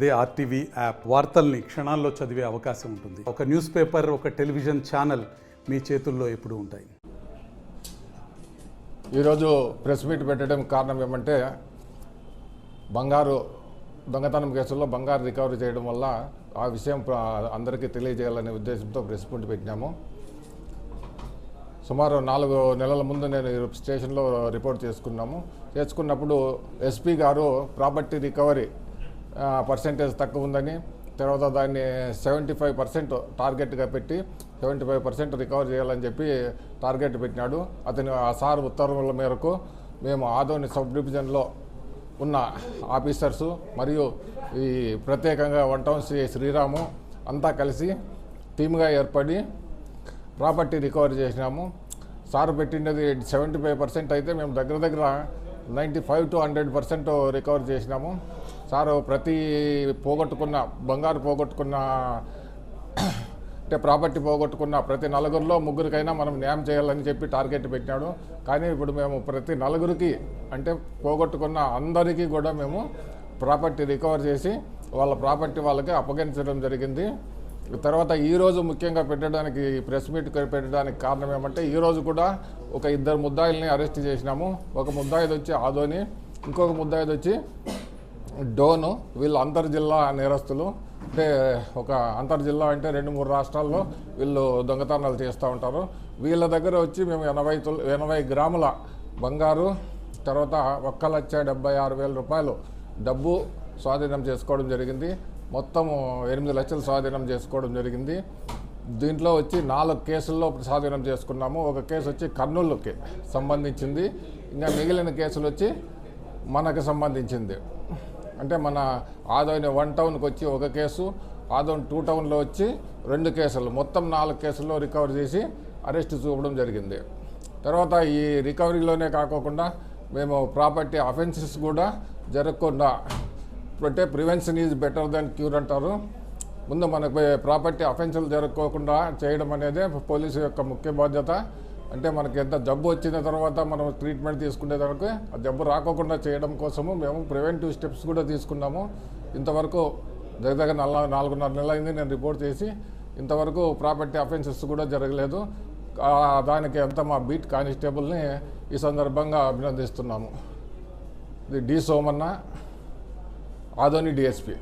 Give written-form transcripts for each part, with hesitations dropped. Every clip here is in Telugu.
అదే ఆర్టీవీ యాప్ వార్తల్ని క్షణాల్లో చదివే అవకాశం ఉంటుంది. ఒక న్యూస్ పేపర్, ఒక టెలివిజన్ ఛానల్ మీ చేతుల్లో ఎప్పుడూ ఉంటాయి. ఈరోజు ప్రెస్ మీట్ పెట్టడం కారణం ఏమంటే, బంగారు దొంగతనం కేసుల్లో బంగారు రికవరీ చేయడం వల్ల ఆ విషయం అందరికీ తెలియజేయాలనే ఉద్దేశంతో ప్రెస్ మీట్ పెట్టినాము. సుమారు 4 నెలల ముందు నేను స్టేషన్లో రిపోర్ట్ చేసుకున్నప్పుడు ఎస్పీ గారు ప్రాపర్టీ రికవరీ పర్సెంటేజ్ తక్కువ ఉందని, తర్వాత దాన్ని 75% టార్గెట్గా పెట్టి 75% రికవర్ చేయాలని చెప్పి టార్గెట్ పెట్టినాడు. అతను ఆ సార్ ఉత్తర్వుల మేరకు మేము ఆదోని సబ్ డివిజన్లో ఉన్న ఆఫీసర్సు మరియు ఈ ప్రత్యేకంగా 1 టౌన్ శ్రీరాము అంతా కలిసి టీమ్గా ఏర్పడి ప్రాపర్టీ రికవరీ చేసినాము. సార్ పెట్టినది 75% అయితే మేము దగ్గర 95 to 100% రికవర్ చేసినాము. సారు ప్రతి బంగారు పోగొట్టుకున్న అంటే ప్రాపర్టీ పోగొట్టుకున్న ప్రతి 4గురిలో 3గురికైనా మనం న్యాయం చేయాలని చెప్పి టార్గెట్ పెట్టినాడు. కానీ ఇప్పుడు మేము ప్రతి 4గురికి అంటే పోగొట్టుకున్న అందరికీ కూడా మేము ప్రాపర్టీ రికవర్ చేసి వాళ్ళ ప్రాపర్టీ వాళ్ళకి అప్పగించడం జరిగింది. తర్వాత ఈరోజు ముఖ్యంగా ప్రెస్ మీట్ పెట్టడానికి కారణం ఏమంటే, ఈరోజు కూడా ఒక 2 ముద్దాయిల్ని అరెస్ట్ చేసినాము. ఒక ముద్దాయిది వచ్చి ఆదోని, ఇంకొక ముద్దాయిది వచ్చి డోను. వీళ్ళు అంతర్జిల్లా నేరస్తులు. అంటే ఒక అంతర్జిల్లా అంటే 2-3 రాష్ట్రాల్లో వీళ్ళు దొంగతనాలు చేస్తూ ఉంటారు. వీళ్ళ దగ్గర వచ్చి మేము 80 గ్రాముల బంగారు, తర్వాత 1,76,000 రూపాయలు డబ్బు స్వాధీనం చేసుకోవడం జరిగింది. మొత్తము 8 లక్షలు స్వాధీనం చేసుకోవడం జరిగింది. దీంట్లో వచ్చి 4 కేసుల్లో స్వాధీనం చేసుకున్నాము. ఒక కేసు వచ్చి కర్నూలుకి సంబంధించింది, ఇంకా మిగిలిన కేసులు వచ్చి మనకు సంబంధించింది. అంటే మన ఆదోని 1 టౌన్కి వచ్చి ఒక కేసు, ఆదోని 2 టౌన్లో వచ్చి 2 కేసులు, మొత్తం 4 కేసుల్లో రికవర్ చేసి అరెస్ట్ చూపడం జరిగింది. తర్వాత ఈ రికవరీలోనే కాకుండా మేము ప్రాపర్టీ అఫెన్సెస్ కూడా జరగకుండా, అంటే prevention is better then cure అంటారు. ముందు మనకు ప్రాపర్టీ అఫెన్సులు జరగకోకుండా చేయడం అనేది పోలీసు యొక్క ముఖ్య బాధ్యత. అంటే మనకి ఎంత జబ్బు వచ్చిన తర్వాత మనం ట్రీట్మెంట్ తీసుకునేదానికి ఆ జబ్బు రాకోకుండా చేయడం కోసము మేము ప్రివెంటివ్ స్టెప్స్ కూడా తీసుకున్నాము. ఇంతవరకు దగ్గర 4.5 నెలలు అయింది నేను రిపోర్ట్ చేసి. ఇంతవరకు ప్రాపర్టీ అఫెన్సెస్ కూడా జరగలేదు. దానికి అంతా మా బీట్ కానిస్టేబుల్ని ఈ సందర్భంగా అభినందిస్తున్నాము. ఇది డి సోమన్న, ఆదోని డిఎస్పీ.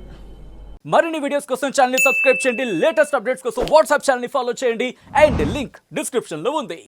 మరిన్ని వీడియోస్ కోసం ఛానల్ ని సబ్స్క్రైబ్ చేయండి. లేటెస్ట్ అప్డేట్స్ కోసం వాట్సాప్ ఛానల్ ని ఫాలో చేయండి. అండ్ లింక్ డిస్క్రిప్షన్ లో ఉంది.